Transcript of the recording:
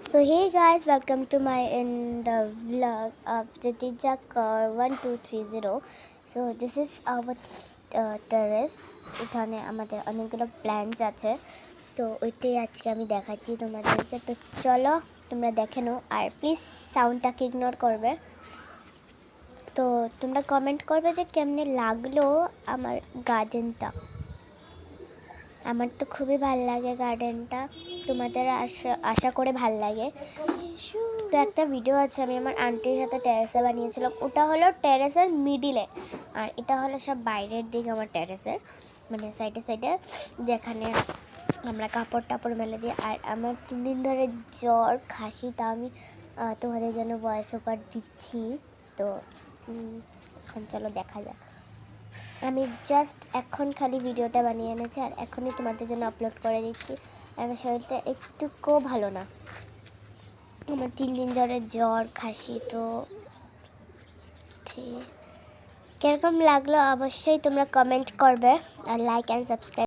So hey guys, welcome to my in the vlog of Jatija Car 1230. So this is our terrace. এখানে আমাদের অনেকগুলো plants আছে, তো ওইটাই আজকে আমি দেখাচ্ছি তোমাদেরকে। তো চলো তোমরা দেখে নাও, আর প্লিজ সাউন্ডটাকে ইগনোর করবে। তো তোমরা কমেন্ট করবে যে কেমনে লাগলো আমার গার্ডেনটা। আমার তো খুবই ভালো লাগে গার্ডেনটা, তোমাদের আশা করে ভাল লাগে। তো একটা ভিডিও আছে, আমি আমার আন্টির সাথে টেরেসে বানিয়েছিলাম। ওটা হলো টেরেসের মিডিলে, আর এটা হলো সব বাইরের দিক আমার টেরেসের, মানে সাইডে সাইডে যেখানে আমরা কাপড় টাপড় মেলে দিই। আর আমার 3 দিন ধরে জ্বর খাসি, তা আমি তোমাদের জন্য ভয়েস ওভার দিচ্ছি। তো এখন চলো দেখা যাক। আমি জাস্ট এখন খালি ভিডিওটা বানিয়ে এনেছি আর এখনই তোমাদের জন্য আপলোড করে দিচ্ছি। আমার শরীরটা একটুকুও ভালো না, আমার 3 দিন ধরে জ্বর খাসি। তো ঠিক কিরকম লাগলো অবশ্যই তোমরা কমেন্ট করবে, আর লাইক অ্যান্ড সাবস্ক্রাইব